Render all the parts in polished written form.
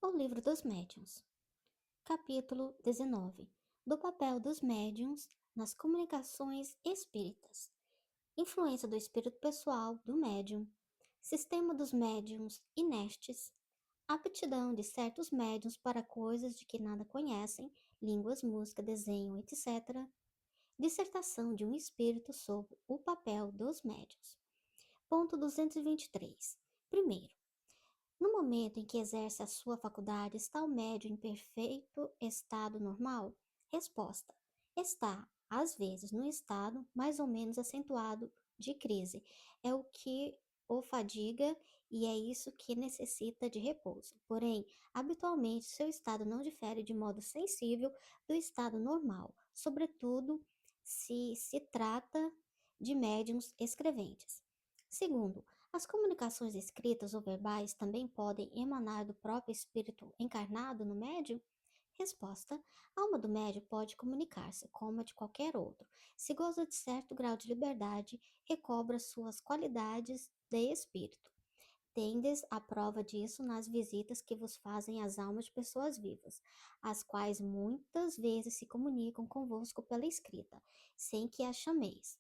O Livro dos Médiuns, capítulo 19, do papel dos médiuns nas comunicações espíritas, influência do espírito pessoal do médium, sistema dos médiuns inestes, aptidão de certos médiuns para coisas de que nada conhecem, línguas, música, desenho, etc., dissertação de um espírito sobre o papel dos médiuns. Ponto 223. Primeiro, no momento em que exerce a sua faculdade, está o médium em perfeito estado normal? Resposta: está, às vezes, no estado mais ou menos acentuado de crise. É o que o fadiga e é isso que necessita de repouso. Porém, habitualmente, seu estado não difere de modo sensível do estado normal, sobretudo se trata de médiums escreventes. Segundo, as comunicações escritas ou verbais também podem emanar do próprio espírito encarnado no médium? Resposta: a alma do médium pode comunicar-se, como a de qualquer outro. Se goza de certo grau de liberdade, recobra suas qualidades de espírito. Tendes a prova disso nas visitas que vos fazem as almas de pessoas vivas, as quais muitas vezes se comunicam convosco pela escrita, sem que as chameis.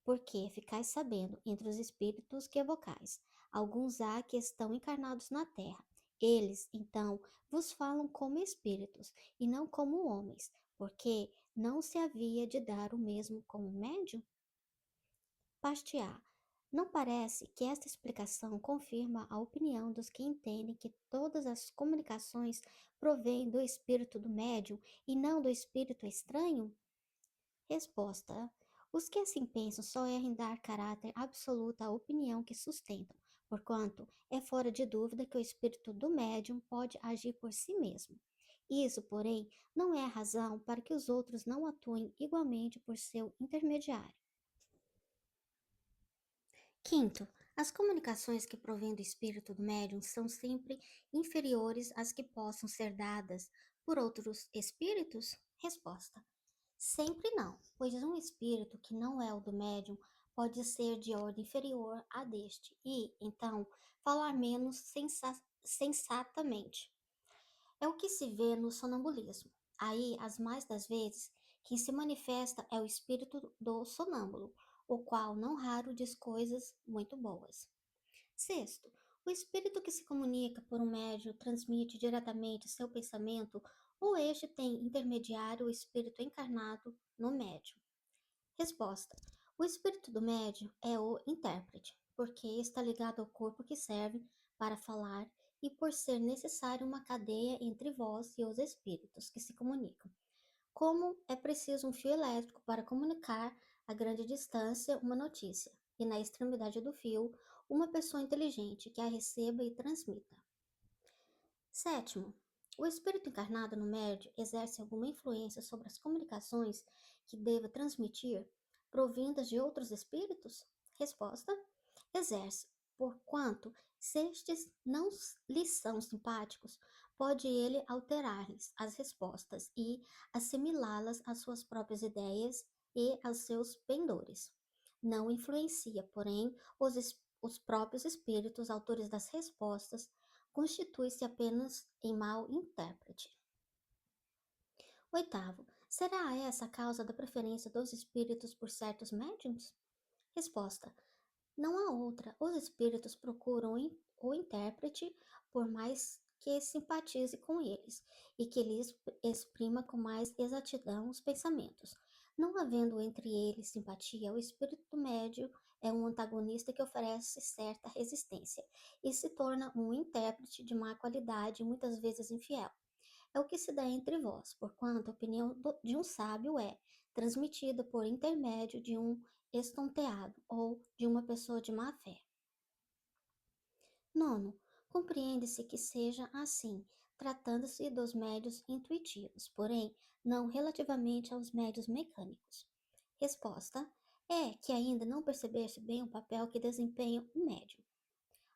Porque ficais sabendo, entre os espíritos que evocais, alguns há que estão encarnados na terra. Eles, então, vos falam como espíritos, e não como homens, porque não se havia de dar o mesmo com o médium? Parte A. Não parece que esta explicação confirma a opinião dos que entendem que todas as comunicações provêm do espírito do médium e não do espírito estranho? Resposta: os que assim pensam só erram em dar caráter absoluto à opinião que sustentam, porquanto é fora de dúvida que o espírito do médium pode agir por si mesmo. Isso, porém, não é a razão para que os outros não atuem igualmente por seu intermediário. Quinto, as comunicações que provêm do espírito do médium são sempre inferiores às que possam ser dadas por outros espíritos? Resposta: sempre não, pois um espírito que não é o do médium pode ser de ordem inferior à deste e, então, falar menos sensatamente. É o que se vê no sonambulismo. Aí, as mais das vezes, quem se manifesta é o espírito do sonâmbulo, o qual não raro diz coisas muito boas. Sexto, o espírito que se comunica por um médium transmite diretamente seu pensamento ou este tem intermediário o espírito encarnado no médium? Resposta: o espírito do médium é o intérprete, porque está ligado ao corpo que serve para falar e por ser necessária uma cadeia entre vós e os espíritos que se comunicam. Como é preciso um fio elétrico para comunicar a grande distância uma notícia, e na extremidade do fio, uma pessoa inteligente que a receba e transmita. Sétimo, o espírito encarnado no médium exerce alguma influência sobre as comunicações que deva transmitir, provindas de outros espíritos? Resposta: exerce, porquanto, se estes não lhes são simpáticos, pode ele alterar-lhes as respostas e assimilá-las às suas próprias ideias e aos seus pendores. Não influencia, porém, os próprios espíritos autores das respostas, constitui-se apenas em mau intérprete. Oitavo, será essa a causa da preferência dos espíritos por certos médiums? Resposta: não há outra. Os espíritos procuram o intérprete por mais que simpatize com eles e que lhes exprima com mais exatidão os pensamentos. Não havendo entre eles simpatia, o espírito médio é um antagonista que oferece certa resistência e se torna um intérprete de má qualidade e muitas vezes infiel. É o que se dá entre vós, porquanto a opinião de um sábio é transmitida por intermédio de um estonteado ou de uma pessoa de má fé. Nono, compreende-se que seja assim, tratando-se dos médios intuitivos, porém, não relativamente aos médios mecânicos. Resposta: é que ainda não percebeste bem o papel que desempenha o médium.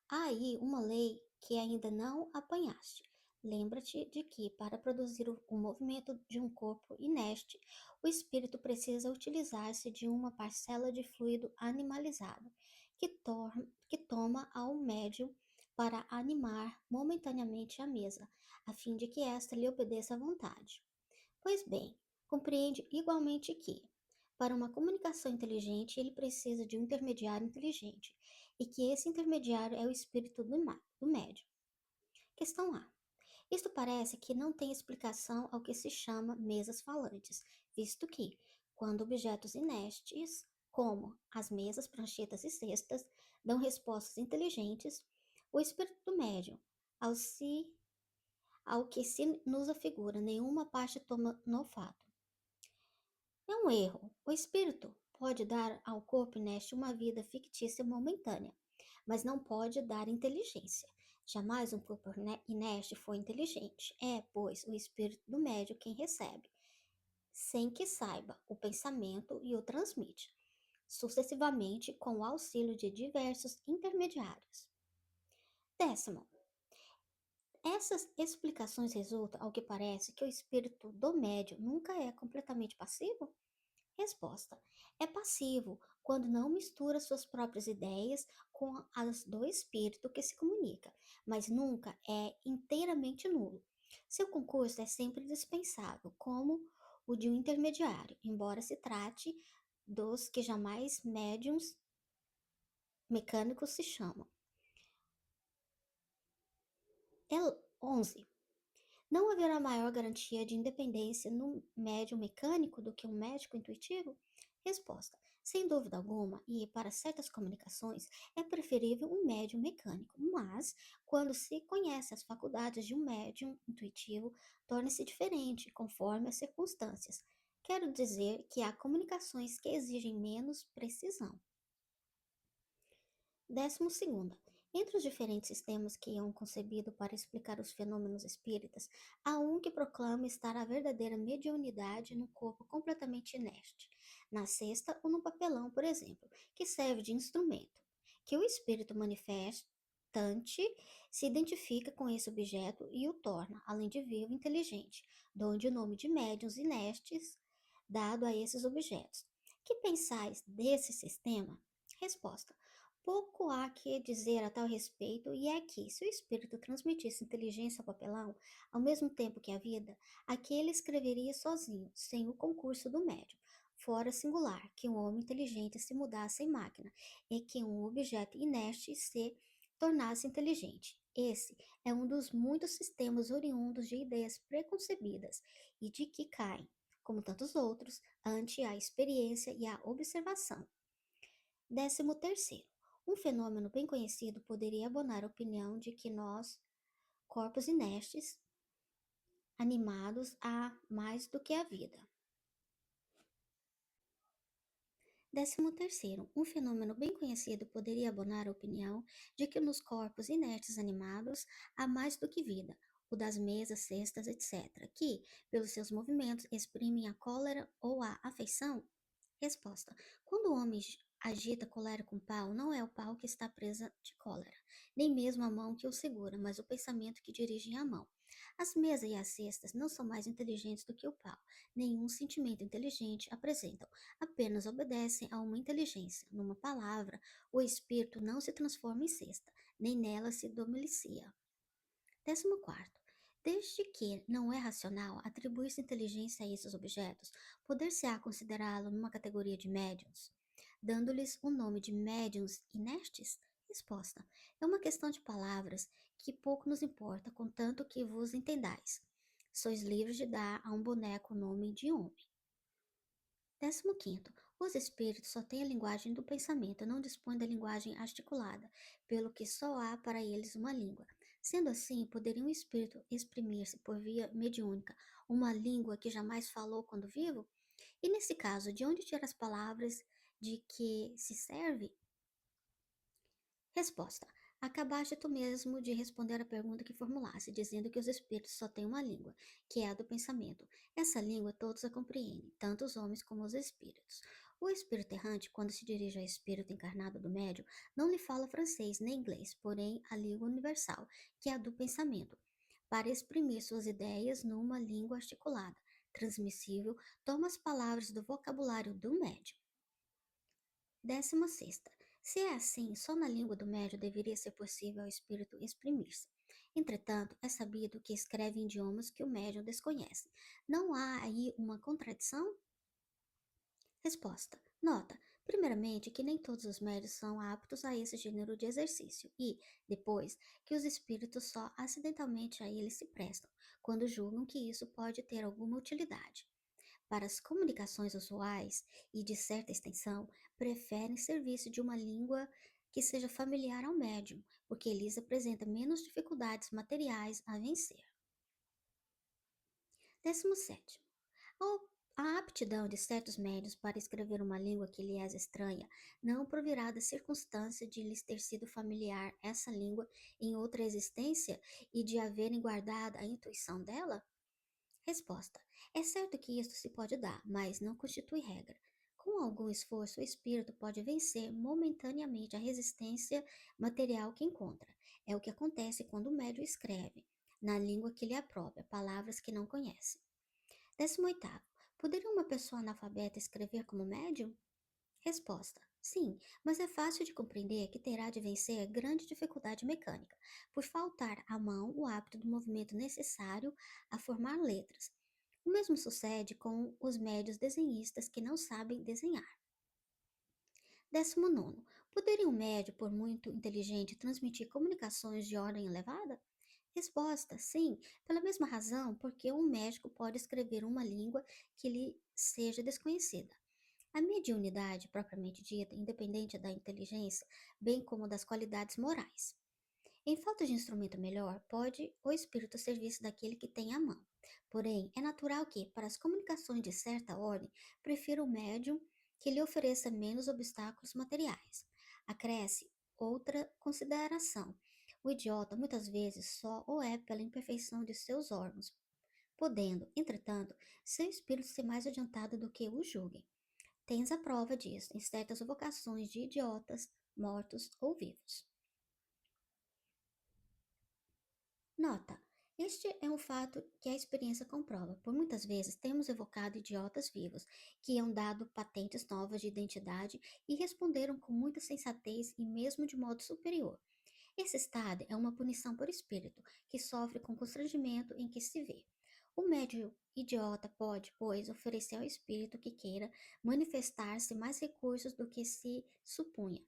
Há aí uma lei que ainda não apanhaste. Lembra-te de que, para produzir o movimento de um corpo inerte, o espírito precisa utilizar-se de uma parcela de fluido animalizado, que toma ao médium para animar momentaneamente a mesa, a fim de que esta lhe obedeça à vontade. Pois bem, compreende igualmente que, para uma comunicação inteligente, ele precisa de um intermediário inteligente, e que esse intermediário é o espírito do médium. Questão A. Isto parece que não tem explicação ao que se chama mesas falantes, visto que, quando objetos inertes, como as mesas, pranchetas e cestas, dão respostas inteligentes, o espírito do médium, ao, se, ao que se nos afigura, nenhuma parte toma no fato. É um erro. O espírito pode dar ao corpo inerte uma vida fictícia momentânea, mas não pode dar inteligência. Jamais um corpo inerte foi inteligente. É, pois, o espírito do médium quem recebe, sem que saiba, o pensamento e o transmite, sucessivamente com o auxílio de diversos intermediários. Décimo, essas explicações resultam, ao que parece, que o espírito do médium nunca é completamente passivo? Resposta: é passivo quando não mistura suas próprias ideias com as do espírito que se comunica, mas nunca é inteiramente nulo. Seu concurso é sempre dispensável, como o de um intermediário, embora se trate dos que jamais médiums mecânicos se chamam. 11. Não haverá maior garantia de independência no médium mecânico do que um médico intuitivo? Resposta: sem dúvida alguma, e para certas comunicações é preferível um médium mecânico, mas quando se conhece as faculdades de um médium intuitivo, torna-se diferente conforme as circunstâncias. Quero dizer que há comunicações que exigem menos precisão. 12. Entre os diferentes sistemas que hão concebido para explicar os fenômenos espíritas, há um que proclama estar a verdadeira mediunidade no corpo completamente inerte, na cesta ou no papelão, por exemplo, que serve de instrumento, que o espírito manifestante se identifica com esse objeto e o torna, além de vivo, inteligente, donde o nome de médiuns inertes dado a esses objetos. Que pensais desse sistema? Resposta: pouco há que dizer a tal respeito, e é que, se o espírito transmitisse inteligência ao papelão, ao mesmo tempo que a vida, aquele escreveria sozinho, sem o concurso do médium. Fora singular que um homem inteligente se mudasse em máquina, e que um objeto inerte se tornasse inteligente. Esse é um dos muitos sistemas oriundos de ideias preconcebidas e de que caem, como tantos outros, ante a experiência e a observação. 13. Um fenômeno bem conhecido poderia abonar a opinião de que nós, corpos inertes, animados há mais do que a vida. 13. Um fenômeno bem conhecido poderia abonar a opinião de que nos corpos inertes animados há mais do que vida, o das mesas, cestas, etc., que, pelos seus movimentos, exprimem a cólera ou a afeição? Resposta: quando o homem agita colérico com pau, não é o pau que está presa de cólera, nem mesmo a mão que o segura, mas o pensamento que dirige a mão. As mesas e as cestas não são mais inteligentes do que o pau. Nenhum sentimento inteligente apresentam, apenas obedecem a uma inteligência. Numa palavra, o espírito não se transforma em cesta, nem nela se domicilicia. 14. Desde que não é racional atribuir-se inteligência a esses objetos, poder-se-á considerá-lo numa categoria de médiuns, dando-lhes o nome de médiuns inertes? Resposta: é uma questão de palavras que pouco nos importa, contanto que vos entendais. Sois livres de dar a um boneco o nome de homem. 15. Os espíritos só têm a linguagem do pensamento, não dispõem da linguagem articulada, pelo que só há para eles uma língua. Sendo assim, poderia um espírito exprimir-se por via mediúnica, uma língua que jamais falou quando vivo? E nesse caso, de onde tira as palavras de que se serve? Resposta: acabaste tu mesmo de responder a pergunta que formulaste, dizendo que os espíritos só têm uma língua, que é a do pensamento. Essa língua todos a compreendem, tanto os homens como os espíritos. O espírito errante, quando se dirige ao espírito encarnado do médium, não lhe fala francês nem inglês, porém a língua universal, que é a do pensamento. Para exprimir suas ideias numa língua articulada, transmissível, toma as palavras do vocabulário do médium. 16. Se é assim, só na língua do médium deveria ser possível ao espírito exprimir-se. Entretanto, é sabido que escreve em idiomas que o médium desconhece. Não há aí uma contradição? Resposta. Nota, primeiramente, que nem todos os médios são aptos a esse gênero de exercício e, depois, que os espíritos só acidentalmente a ele se prestam, quando julgam que isso pode ter alguma utilidade. Para as comunicações usuais e de certa extensão, preferem serviço de uma língua que seja familiar ao médium, porque lhes apresenta menos dificuldades materiais a vencer. 17. A aptidão de certos médios para escrever uma língua que lhes é estranha não provirá da circunstância de lhes ter sido familiar essa língua em outra existência e de haverem guardado a intuição dela? Resposta: é certo que isto se pode dar, mas não constitui regra. Com algum esforço, o espírito pode vencer momentaneamente a resistência material que encontra. É o que acontece quando o médium escreve, na língua que lhe é própria, palavras que não conhece. 18. Poderia uma pessoa analfabeta escrever como médium? Resposta: sim, mas é fácil de compreender que terá de vencer grande dificuldade mecânica, por faltar à mão o hábito do movimento necessário a formar letras. O mesmo sucede com os médios desenhistas que não sabem desenhar. 19. Poderia um médio, por muito inteligente, transmitir comunicações de ordem elevada? Resposta: sim, pela mesma razão porque um médico pode escrever uma língua que lhe seja desconhecida. A mediunidade, propriamente dita, independente da inteligência, bem como das qualidades morais. Em falta de instrumento melhor, pode o espírito servir-se daquele que tem à mão. Porém, é natural que, para as comunicações de certa ordem, prefira o médium que lhe ofereça menos obstáculos materiais. Acresce outra consideração. O idiota muitas vezes só o é pela imperfeição de seus órgãos, podendo, entretanto, seu espírito ser mais adiantado do que o julguem. Tens a prova disso em certas vocações de idiotas, mortos ou vivos. Nota: este é um fato que a experiência comprova. Por muitas vezes temos evocado idiotas vivos, que hão dado patentes novas de identidade e responderam com muita sensatez e mesmo de modo superior. Esse estado é uma punição por espírito, que sofre com o constrangimento em que se vê. O médium idiota pode, pois, oferecer ao espírito que queira manifestar-se mais recursos do que se supunha.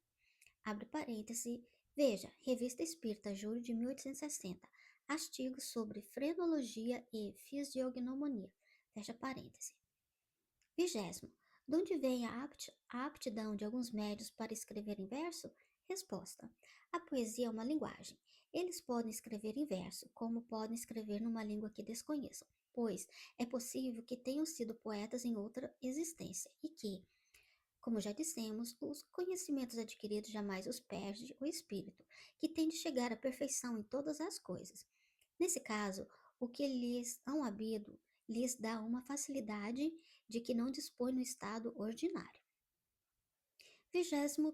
Abre parêntese, veja, Revista Espírita, julho de 1860, artigos sobre frenologia e fisiognomonia, fecha parêntese. 20. De onde vem a aptidão de alguns médios para escrever em verso? Resposta: a poesia é uma linguagem. Eles podem escrever em verso, como podem escrever numa língua que desconheçam, pois é possível que tenham sido poetas em outra existência e que, como já dissemos, os conhecimentos adquiridos jamais os perde o espírito, que tem de chegar à perfeição em todas as coisas. Nesse caso, o que lhes hão habido lhes dá uma facilidade de que não dispõe no estado ordinário. 21.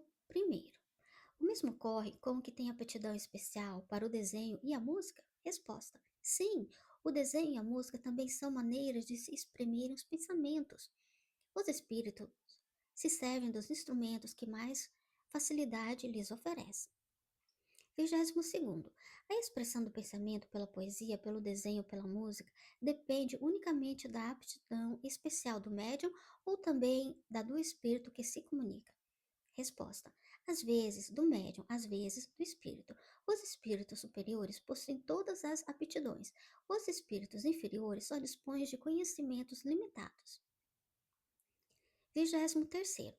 O mesmo ocorre com o que tem aptidão especial para o desenho e a música? Resposta: sim, o desenho e a música também são maneiras de se exprimirem os pensamentos. Os espíritos se servem dos instrumentos que mais facilidade lhes oferece. 22. A expressão do pensamento pela poesia, pelo desenho, pela música, depende unicamente da aptidão especial do médium ou também da do espírito que se comunica. Resposta: às vezes do médium, às vezes do espírito. Os espíritos superiores possuem todas as aptidões. Os espíritos inferiores só dispõem de conhecimentos limitados. 23.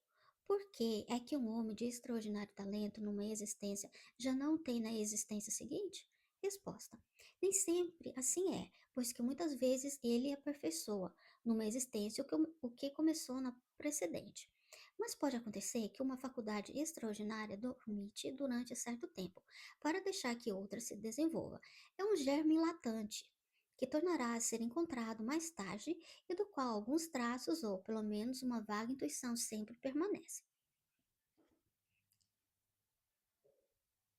Por que é que um homem de extraordinário talento numa existência já não tem na existência seguinte? Resposta: nem sempre assim é, pois que muitas vezes ele aperfeiçoa numa existência o que começou na precedente. Mas pode acontecer que uma faculdade extraordinária dormite durante certo tempo, para deixar que outra se desenvolva. É um germe latente, que tornará a ser encontrado mais tarde e do qual alguns traços ou pelo menos uma vaga intuição sempre permanecem.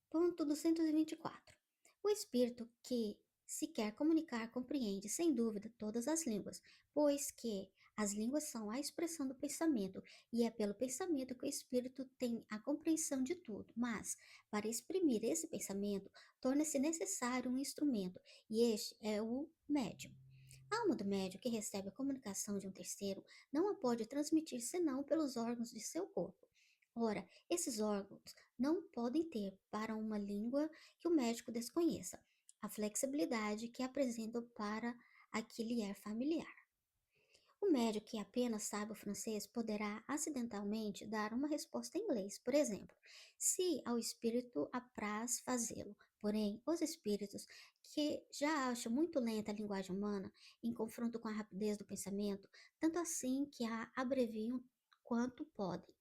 Ponto 224. O espírito que se quer comunicar compreende sem dúvida todas as línguas, pois que As línguas são a expressão do pensamento, e é pelo pensamento que o espírito tem a compreensão de tudo. Mas, para exprimir esse pensamento, torna-se necessário um instrumento, e este é o médium. A alma do médium que recebe a comunicação de um terceiro não a pode transmitir senão pelos órgãos de seu corpo. Ora, esses órgãos não podem ter, para uma língua que o médico desconheça, a flexibilidade que apresentam para a que lhe é familiar. O médico que apenas sabe o francês poderá acidentalmente dar uma resposta em inglês, por exemplo, se ao espírito apraz fazê-lo. Porém, os espíritos que já acham muito lenta a linguagem humana em confronto com a rapidez do pensamento, tanto assim que a abreviam quanto podem,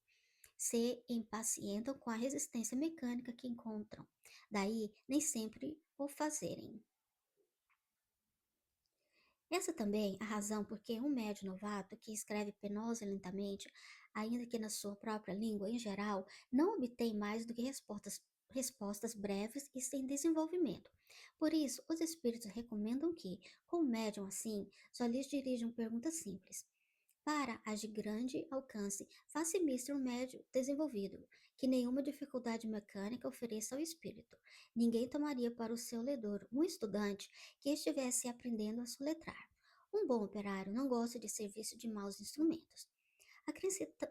se impacientam com a resistência mecânica que encontram. Daí, nem sempre o fazerem. Essa também é a razão por que um médium novato que escreve penosa e lentamente, ainda que na sua própria língua em geral, não obtém mais do que respostas breves e sem desenvolvimento. Por isso, os espíritos recomendam que, com um médium assim, só lhes dirijam perguntas simples. Para as de grande alcance, faça-se um médio desenvolvido, que nenhuma dificuldade mecânica ofereça ao espírito. Ninguém tomaria para o seu ledor um estudante que estivesse aprendendo a soletrar. Um bom operário não gosta de serviço de maus instrumentos.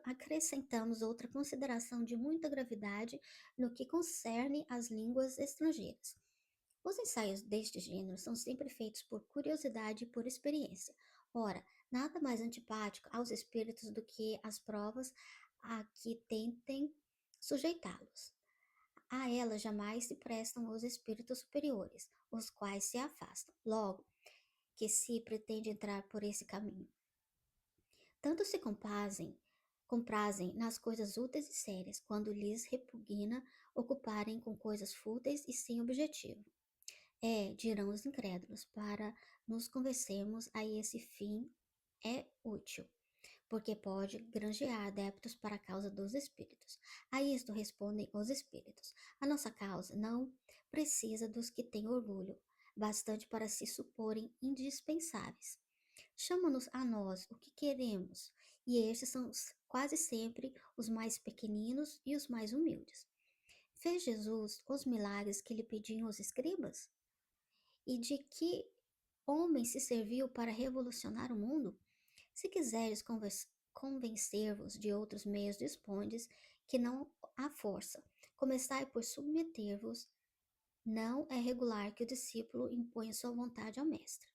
Acrescentamos outra consideração de muita gravidade no que concerne às línguas estrangeiras. Os ensaios deste gênero são sempre feitos por curiosidade e por experiência. Ora, nada mais antipático aos espíritos do que as provas a que tentem sujeitá-los. A elas jamais se prestam os espíritos superiores, os quais se afastam, logo que se pretende entrar por esse caminho. Tanto se comprazem nas coisas úteis e sérias, quando lhes repugna ocuparem com coisas fúteis e sem objetivo. Dirão os incrédulos, para nos convencermos a esse fim é útil, porque pode granjear adeptos para a causa dos espíritos. A isto respondem os espíritos. A nossa causa não precisa dos que têm orgulho, bastante para se suporem indispensáveis. Chama-nos a nós o que queremos, e estes são quase sempre os mais pequeninos e os mais humildes. Fez Jesus os milagres que lhe pediam os escribas? E de que homem se serviu para revolucionar o mundo? Se quiseres convencer-vos de outros meios, dispondes que não há força. Começai por submeter-vos. Não é regular que o discípulo imponha sua vontade ao mestre.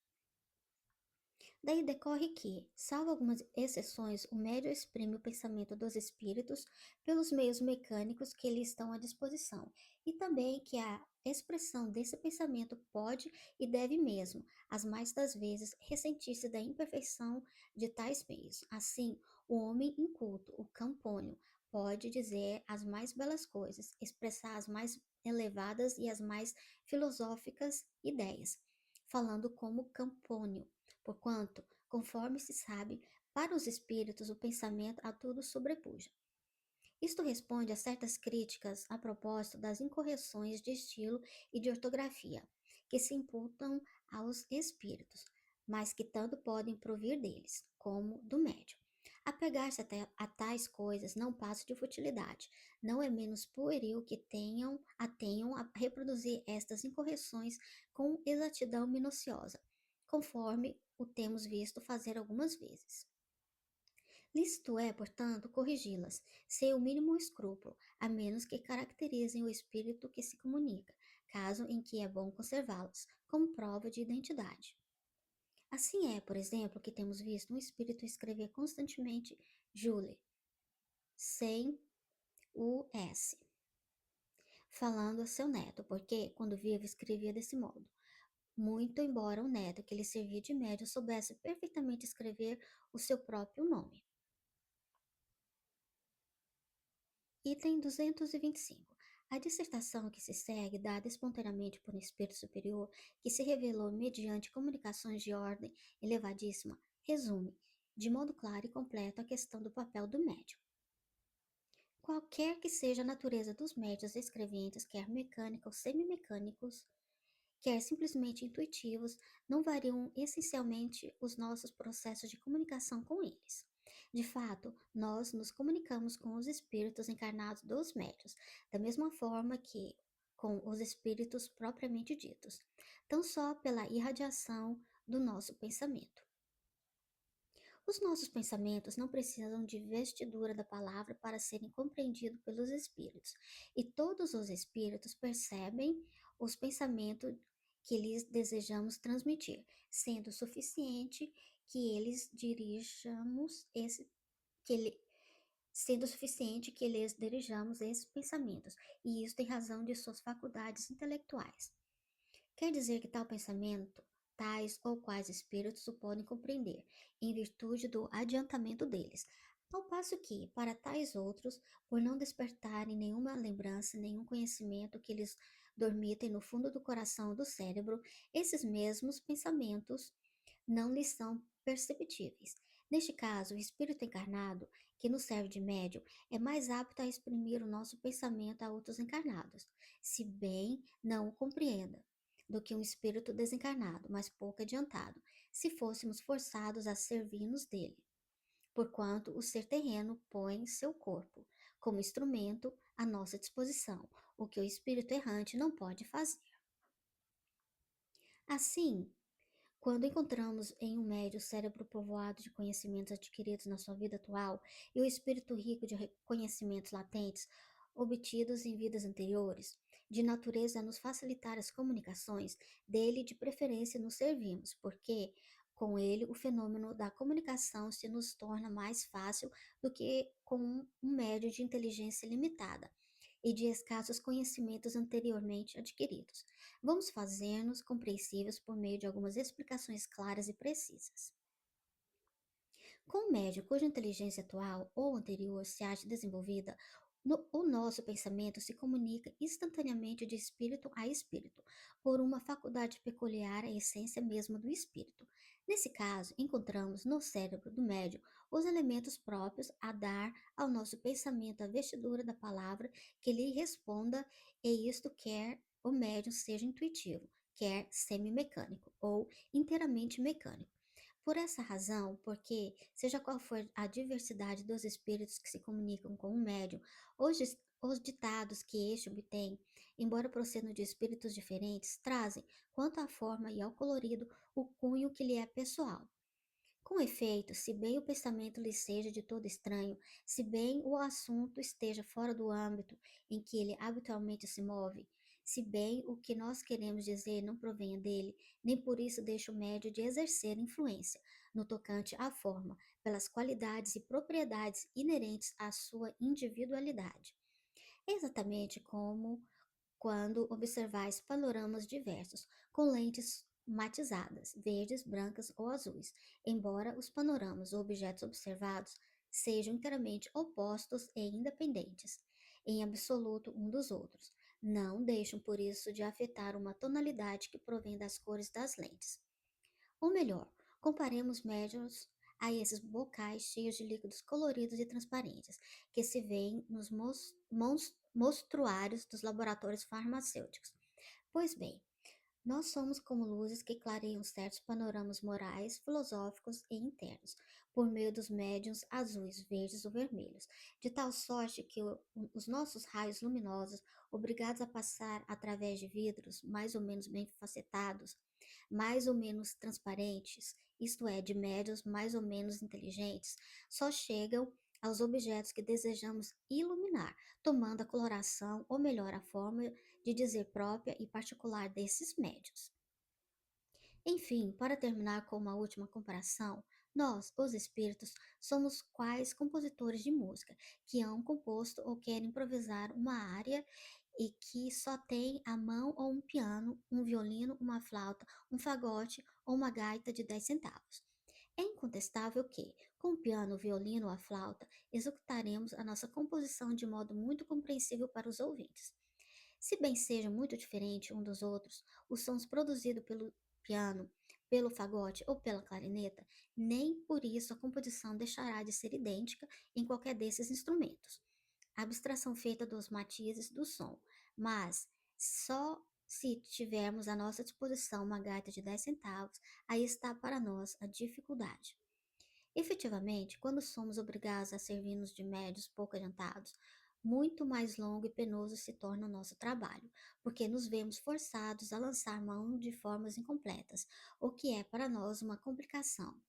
Daí decorre que, salvo algumas exceções, o médium exprime o pensamento dos espíritos pelos meios mecânicos que lhe estão à disposição, e também que a expressão desse pensamento pode e deve mesmo, as mais das vezes, ressentir-se da imperfeição de tais meios. Assim, o homem inculto, o campônio, pode dizer as mais belas coisas, expressar as mais elevadas e as mais filosóficas ideias, falando como campônio, porquanto, conforme se sabe, para os espíritos o pensamento a tudo sobrepuja. Isto responde a certas críticas a propósito das incorreções de estilo e de ortografia, que se imputam aos espíritos, mas que tanto podem provir deles, como do médium. Apegar-se a tais coisas não passa de futilidade, não é menos pueril que tenham a reproduzir estas incorreções com exatidão minuciosa, conforme o temos visto fazer algumas vezes. Lícito é, portanto, corrigi-las, sem o mínimo escrúpulo, a menos que caracterizem o espírito que se comunica, caso em que é bom conservá-las, como prova de identidade. Assim é, por exemplo, que temos visto um espírito escrever constantemente Julie, sem o S, falando a seu neto, porque, quando vivo, escrevia desse modo. Muito embora o neto que lhe servia de médium soubesse perfeitamente escrever o seu próprio nome. Item 225. A dissertação que se segue, dada espontaneamente por um espírito superior, que se revelou mediante comunicações de ordem elevadíssima, resume, de modo claro e completo, a questão do papel do médium. Qualquer que seja a natureza dos médios escreventes, quer mecânica ou semimecânicos, quer simplesmente intuitivos, não variam essencialmente os nossos processos de comunicação com eles. De fato, nós nos comunicamos com os espíritos encarnados dos médios, da mesma forma que com os espíritos propriamente ditos, tão só pela irradiação do nosso pensamento. Os nossos pensamentos não precisam de vestidura da palavra para serem compreendidos pelos espíritos, e todos os espíritos percebem os pensamentos que lhes desejamos transmitir, sendo suficiente que eles dirijamos esse que ele- sendo suficiente que lhes dirijamos esses pensamentos, e isso tem razão de suas faculdades intelectuais. Quer dizer que tal pensamento, tais ou quais espíritos o podem compreender, em virtude do adiantamento deles, ao passo que, para tais outros, por não despertarem nenhuma lembrança, nenhum conhecimento que lhes dormitem no fundo do coração ou do cérebro, esses mesmos pensamentos não lhes são perceptíveis. Neste caso, o espírito encarnado, que nos serve de médium, é mais apto a exprimir o nosso pensamento a outros encarnados, se bem não o compreenda, do que um espírito desencarnado, mas pouco adiantado, se fôssemos forçados a servir-nos dele, porquanto o ser terreno põe seu corpo, como instrumento, à nossa disposição, o que o espírito errante não pode fazer. Assim, quando encontramos em um médio o cérebro povoado de conhecimentos adquiridos na sua vida atual e o espírito rico de conhecimentos latentes obtidos em vidas anteriores, de natureza a nos facilitar as comunicações, dele de preferência nos servimos, porque com ele o fenômeno da comunicação se nos torna mais fácil do que com um médio de inteligência limitada e de escassos conhecimentos anteriormente adquiridos. Vamos fazer-nos compreensíveis por meio de algumas explicações claras e precisas. Com o médio cuja inteligência atual ou anterior se acha desenvolvida, o nosso pensamento se comunica instantaneamente de espírito a espírito, por uma faculdade peculiar à essência mesma do espírito. Nesse caso, encontramos no cérebro do médio os elementos próprios a dar ao nosso pensamento a vestidura da palavra que lhe responda, e isto quer o médium seja intuitivo, quer semi-mecânico ou inteiramente mecânico. Por essa razão, porque, seja qual for a diversidade dos espíritos que se comunicam com o médium, os ditados que este obtém, embora procedam de espíritos diferentes, trazem, quanto à forma e ao colorido, o cunho que lhe é pessoal. Com efeito, se bem o pensamento lhe seja de todo estranho, se bem o assunto esteja fora do âmbito em que ele habitualmente se move, se bem o que nós queremos dizer não provenha dele, nem por isso deixa o médio de exercer influência, no tocante à forma, pelas qualidades e propriedades inerentes à sua individualidade. É exatamente como quando observais panoramas diversos, com lentes matizadas, verdes, brancas ou azuis, embora os panoramas ou objetos observados sejam inteiramente opostos e independentes, em absoluto um dos outros, não deixam por isso de afetar uma tonalidade que provém das cores das lentes. Ou melhor, comparemos médios a esses bocais cheios de líquidos coloridos e transparentes, que se veem nos monstruários dos laboratórios farmacêuticos. Pois bem, nós somos como luzes que clareiam certos panoramas morais, filosóficos e internos, por meio dos médiums azuis, verdes ou vermelhos, de tal sorte que os nossos raios luminosos, obrigados a passar através de vidros mais ou menos bem facetados, mais ou menos transparentes, isto é, de médios mais ou menos inteligentes, só chegam aos objetos que desejamos iluminar, tomando a coloração, ou melhor, a forma de dizer própria e particular desses médios. Enfim, para terminar com uma última comparação, nós, os espíritos, somos quais compositores de música que hão composto ou querem improvisar uma área e que só tem à mão ou um piano, um violino, uma flauta, um fagote ou uma gaita de 10 centavos. É incontestável que, com o piano, o violino ou a flauta, executaremos a nossa composição de modo muito compreensível para os ouvintes. Se bem sejam muito diferentes um dos outros, os sons produzidos pelo piano, pelo fagote ou pela clarineta, nem por isso a composição deixará de ser idêntica em qualquer desses instrumentos. A abstração feita dos matizes do som, mas só Se tivermos à nossa disposição uma gaita de 10 centavos, aí está para nós a dificuldade. Efetivamente, quando somos obrigados a servir-nos de médios pouco adiantados, muito mais longo e penoso se torna o nosso trabalho, porque nos vemos forçados a lançar mão de formas incompletas, o que é para nós uma complicação,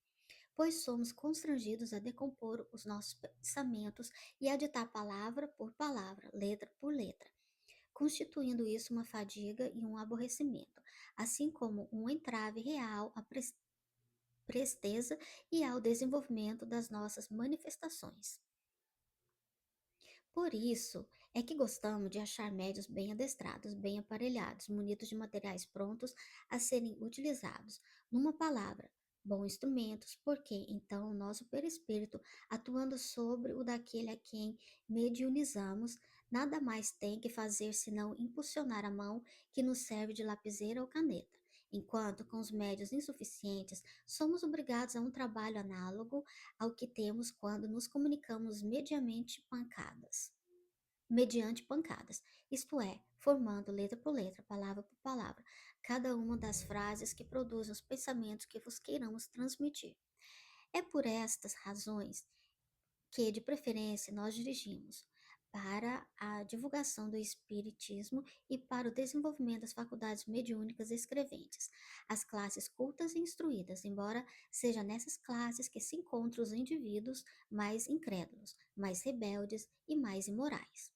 pois somos constrangidos a decompor os nossos pensamentos e a ditar palavra por palavra, letra por letra, constituindo isso uma fadiga e um aborrecimento, assim como um entrave real à presteza e ao desenvolvimento das nossas manifestações. Por isso é que gostamos de achar médios bem adestrados, bem aparelhados, munidos de materiais prontos a serem utilizados. Numa palavra, bons instrumentos, porque então o nosso perispírito, atuando sobre o daquele a quem mediunizamos, nada mais tem que fazer senão impulsionar a mão que nos serve de lapiseira ou caneta. Enquanto, com os médios insuficientes, somos obrigados a um trabalho análogo ao que temos quando nos comunicamos mediante pancadas, isto é, formando letra por letra, palavra por palavra, cada uma das frases que produzem os pensamentos que vos queiramos transmitir. É por estas razões que, de preferência, nós dirigimos para a divulgação do Espiritismo e para o desenvolvimento das faculdades mediúnicas escreventes, as classes cultas e instruídas, embora seja nessas classes que se encontram os indivíduos mais incrédulos, mais rebeldes e mais imorais.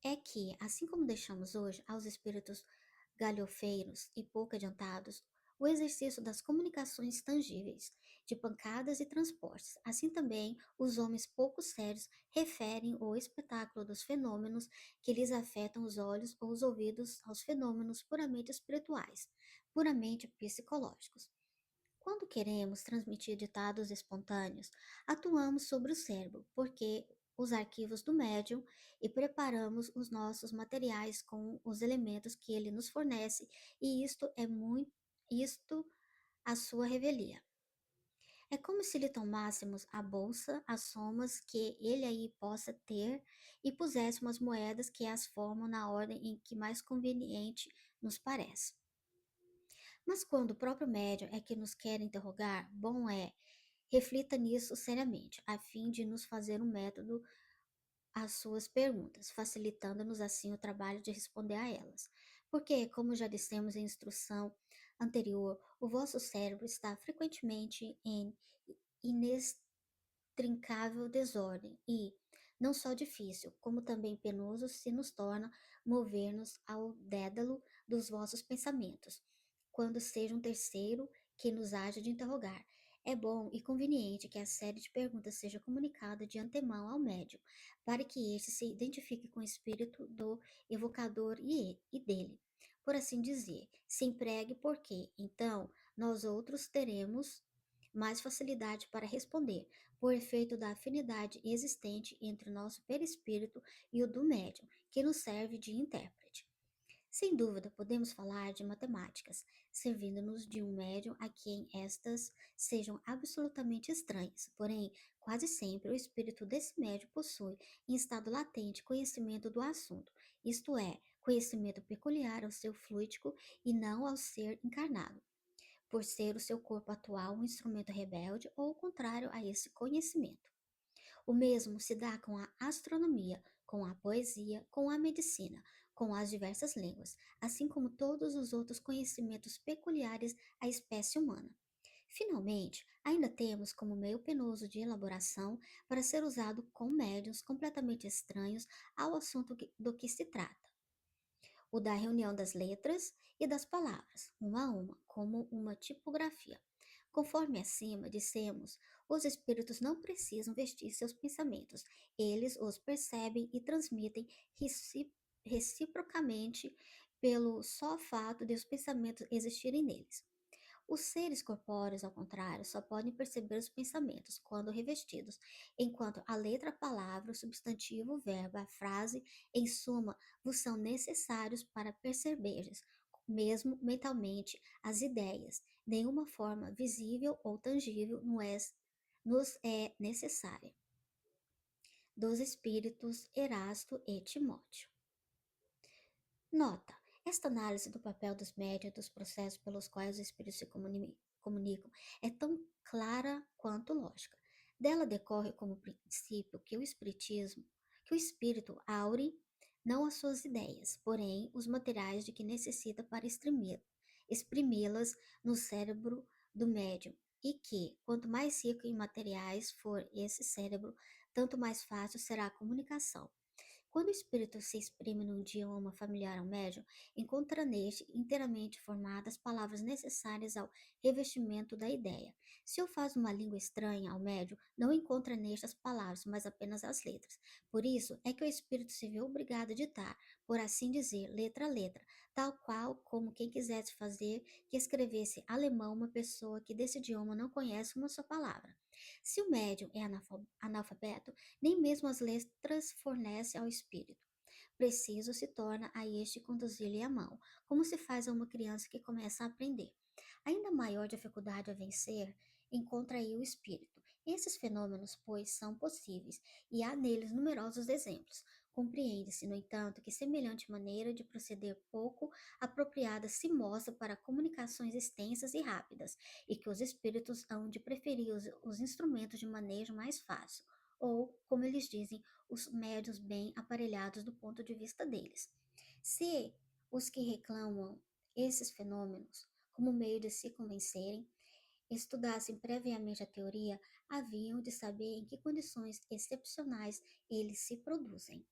É que, assim como deixamos hoje aos espíritos galhofeiros e pouco adiantados o exercício das comunicações tangíveis, de pancadas e transportes, assim também os homens pouco sérios referem o espetáculo dos fenômenos que lhes afetam os olhos ou os ouvidos aos fenômenos puramente espirituais, puramente psicológicos. Quando queremos transmitir ditados espontâneos, atuamos sobre o cérebro, porque os arquivos do médium e preparamos os nossos materiais com os elementos que ele nos fornece, e isto a sua revelia. É como se lhe tomássemos a bolsa, as somas que ele aí possa ter e puséssemos as moedas que as formam na ordem em que mais conveniente nos parece. Mas quando o próprio médium é que nos quer interrogar, bom é, reflita nisso seriamente, a fim de nos fazer um método às suas perguntas, facilitando-nos assim o trabalho de responder a elas. Porque, como já dissemos em instrução anterior, o vosso cérebro está frequentemente em inextricável desordem e, não só difícil, como também penoso se nos torna mover-nos ao dédalo dos vossos pensamentos, quando seja um terceiro que nos haja de interrogar. É bom e conveniente que a série de perguntas seja comunicada de antemão ao médium, para que este se identifique com o espírito do evocador e dele, por assim dizer, se empregue porque, então, nós outros teremos mais facilidade para responder, por efeito da afinidade existente entre o nosso perispírito e o do médium, que nos serve de intérprete. Sem dúvida, podemos falar de matemáticas, servindo-nos de um médium a quem estas sejam absolutamente estranhas, porém, quase sempre o espírito desse médium possui, em estado latente, conhecimento do assunto, isto é, conhecimento peculiar ao seu fluídico e não ao ser encarnado, por ser o seu corpo atual um instrumento rebelde ou contrário a esse conhecimento. O mesmo se dá com a astronomia, com a poesia, com a medicina, com as diversas línguas, assim como todos os outros conhecimentos peculiares à espécie humana. Finalmente, ainda temos como meio penoso de elaboração para ser usado com médiuns completamente estranhos ao assunto do que se trata, o da reunião das letras e das palavras, uma a uma, como uma tipografia. Conforme acima dissemos, os espíritos não precisam vestir seus pensamentos, eles os percebem e transmitem reciprocamente pelo só fato de os pensamentos existirem neles. Os seres corpóreos, ao contrário, só podem perceber os pensamentos quando revestidos, enquanto a letra, a palavra, o substantivo, o verbo, a frase, em suma, vos são necessários para perceberdes, mesmo mentalmente, as ideias. Nenhuma forma visível ou tangível nos é necessária. Dos espíritos Erasto e Timóteo. Nota: Esta análise do papel dos médios e dos processos pelos quais os espíritos se comunicam é tão clara quanto lógica. Dela decorre como princípio que o espírito aure não as suas ideias, porém os materiais de que necessita para exprimi-las no cérebro do médium, e que, quanto mais rico em materiais for esse cérebro, tanto mais fácil será a comunicação. Quando o espírito se exprime num idioma familiar ao médium, encontra neste inteiramente formadas palavras necessárias ao revestimento da ideia. Se o faz uma língua estranha ao médium, não encontra nestas palavras, mas apenas as letras. Por isso é que o espírito se vê obrigado a ditar, por assim dizer, letra a letra, tal qual como quem quisesse fazer que escrevesse alemão uma pessoa que desse idioma não conhece uma só palavra. Se o médium é analfabeto, nem mesmo as letras fornece ao espírito. Preciso se torna a este conduzir-lhe a mão, como se faz a uma criança que começa a aprender. Ainda maior dificuldade a vencer encontra aí o espírito. Esses fenômenos, pois, são possíveis, e há neles numerosos exemplos. Compreende-se, no entanto, que semelhante maneira de proceder pouco apropriada se mostra para comunicações extensas e rápidas, e que os espíritos hão de preferir os instrumentos de manejo mais fácil, ou, como eles dizem, os médios bem aparelhados do ponto de vista deles. Se os que reclamam esses fenômenos como meio de se convencerem, estudassem previamente a teoria, haviam de saber em que condições excepcionais eles se produzem.